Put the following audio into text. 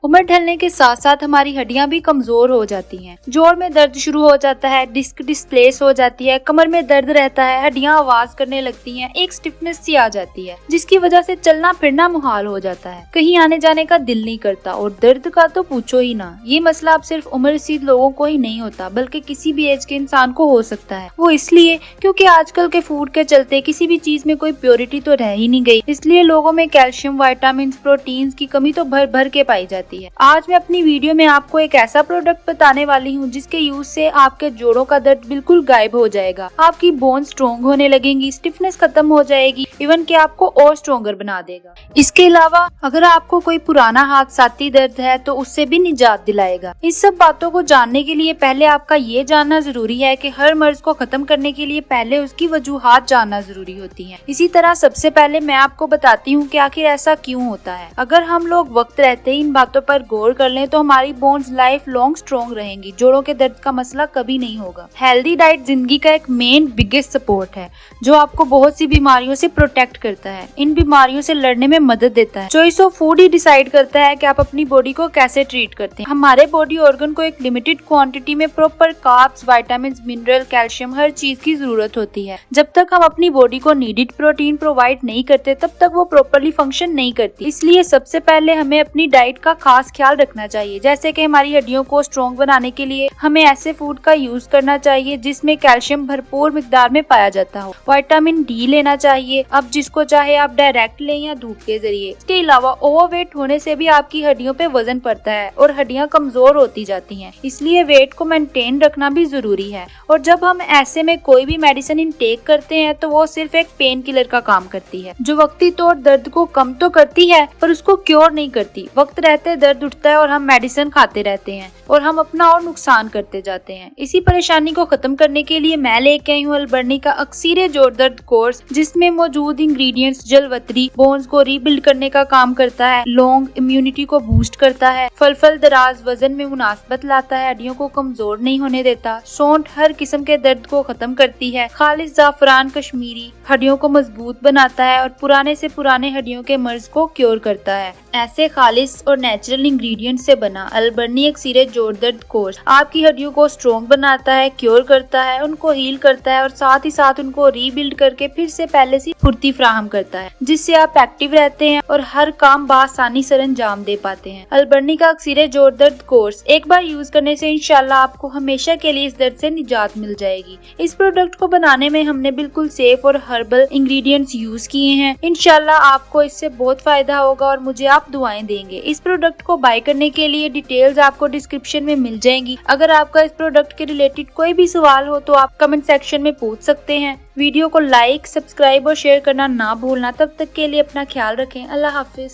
उम्र ढलने के साथ साथ हमारी हड्डियां भी कमजोर हो जाती हैं। जोड़ में दर्द शुरू हो जाता है, डिस्क डिस्प्लेस हो जाती है, कमर में दर्द रहता है, हड्डियां आवाज करने लगती हैं, एक स्टिफनेस सी आ जाती है जिसकी वजह से चलना फिरना मुहाल हो जाता है, कहीं आने जाने का दिल नहीं करता और दर्द का तो पूछो ही ना। ये मसला अब सिर्फ उम्र रसीद लोगों को ही नहीं होता बल्कि किसी भी एज के इंसान को हो सकता है। वो इसलिए क्योंकि आजकल के फूड के चलते किसी भी चीज में कोई प्योरिटी तो रह ही नहीं गई, इसलिए लोगों में कैल्शियम, विटामिन, प्रोटीन्स की कमी तो भर भर के पाई जाती है। आज मैं अपनी वीडियो में आपको एक ऐसा प्रोडक्ट बताने वाली हूँ जिसके यूज से आपके जोड़ों का दर्द बिल्कुल गायब हो जाएगा, आपकी बोन स्ट्रॉन्ग होने लगेंगी, स्टिफनेस खत्म हो जाएगी, इवन कि आपको और स्ट्रॉन्गर बना देगा। इसके अलावा अगर आपको कोई पुराना हादसाती दर्द है तो उससे भी निजात दिलाएगा। इस सब बातों को जानने के लिए पहले आपका ये जानना जरूरी है कि हर मर्ज को खत्म करने के लिए पहले उसकी वजूहात जानना जरूरी होती है। इसी तरह सबसे पहले मैं आपको बताती हूँ कि आखिर ऐसा क्यों होता है। अगर हम लोग वक्त रहते ही इन बातों पर गौर कर लें तो हमारी बोन्स लाइफ लॉन्ग स्ट्रॉन्ग रहेंगी, जोड़ों के दर्द का मसला कभी नहीं होगा। हेल्दी डाइट जिंदगी का एक मेन बिगेस्ट सपोर्ट है जो आपको बहुत सी बीमारियों से प्रोटेक्ट करता है, इन बीमारियों से लड़ने में मदद देता है। Choice of food he decide करता है कि आप अपनी बॉडी को कैसे ट्रीट करते हैं। हमारे बॉडी ऑर्गन को एक लिमिटेड क्वांटिटी में proper carbs, vitamin, mineral, calcium हर चीज की जरूरत होती है। जब तक हम अपनी बॉडी को नीडेड प्रोटीन प्रोवाइड नहीं करते तब तक वो प्रॉपरली फंक्शन नहीं करती। इसलिए सबसे पहले हमें अपनी डाइट का खास ख्याल रखना चाहिए, जैसे कि हमारी हड्डियों को स्ट्रॉन्ग बनाने के लिए हमें ऐसे फूड का यूज करना चाहिए जिसमें कैल्शियम भरपूर मिकदार में पाया जाता हो। विटामिन डी लेना चाहिए, अब जिसको चाहे आप डायरेक्ट लें या धूप के जरिए। इसके अलावा ओवरवेट होने से भी आपकी हड्डियों पे वजन पड़ता है और हड्डियां कमजोर होती जाती हैं, इसलिए वेट को मेंटेन रखना भी जरूरी है। और जब हम ऐसे में कोई भी मेडिसिन इनटेक करते हैं तो वो सिर्फ एक पेन किलर का काम करती है जो वक्ती तौर दर्द को कम तो करती है पर उसको क्योर नहीं करती। वक्त रहते दर्द उठता है और हम मेडिसिन खाते रहते हैं और हम अपना और नुकसान करते जाते हैं। इसी परेशानी को खत्म करने के लिए मैं लेके आई हूँ अल्बर्नी का अक्सीर जोड़ दर्द कोर्स, जिसमें मौजूद इंग्रेडिएंट्स जलवतरी बोन्स को रीबिल्ड करने का काम करता है, लॉन्ग इम्यूनिटी को बूस्ट करता है, फल दराज वजन में मुनासबत लाता है, हड्डियों को कमजोर नहीं होने देता, सौंठ हर किस्म के दर्द को खत्म करती है, खालिस जाफरान कश्मीरी हड्डियों को मजबूत बनाता है और पुराने से पुराने हड्डियों के मर्ज को क्योर करता है। ऐसे खालिस और नेचुरल इंग्रेडिएंट से बना अल्बर्नी अक्सीर जोड़ दर्द कोर्स आपकी हड्डियों को स्ट्रॉन्ग बनाता है, क्योर करता है, उनको हील करता है और साथ ही साथ उनको रीबिल्ड करके फिर से पहले से फुर्ती फ्राहम करता है, जिससे आप एक्टिव रहते हैं और हर काम बासानी सर अंजाम दे पाते हैं। अल्बर्नी का अक्सीर जोड़ दर्द कोर्स एक बार यूज करने से इंशाल्लाह आपको हमेशा के लिए इस दर्द से निजात मिल जाएगी। इस प्रोडक्ट को बनाने में हमने बिल्कुल सेफ और हर्बल इंग्रेडिएंट्स यूज किए हैं। इंशाल्लाह आपको इससे बहुत फायदा होगा और मुझे आप दुआएं देंगे। इस प्रोडक्ट को बाय करने के लिए डिटेल्स आपको डिस्क्रिप्शन में मिल जाएंगी। अगर आपका इस प्रोडक्ट के रिलेटेड कोई भी सवाल हो तो आप कमेंट सेक्शन में पूछ सकते हैं। वीडियो को लाइक, सब्सक्राइब और शेयर करना ना भूलना। तब तक के लिए अपना ख्याल रखें। अल्लाह हाफिज।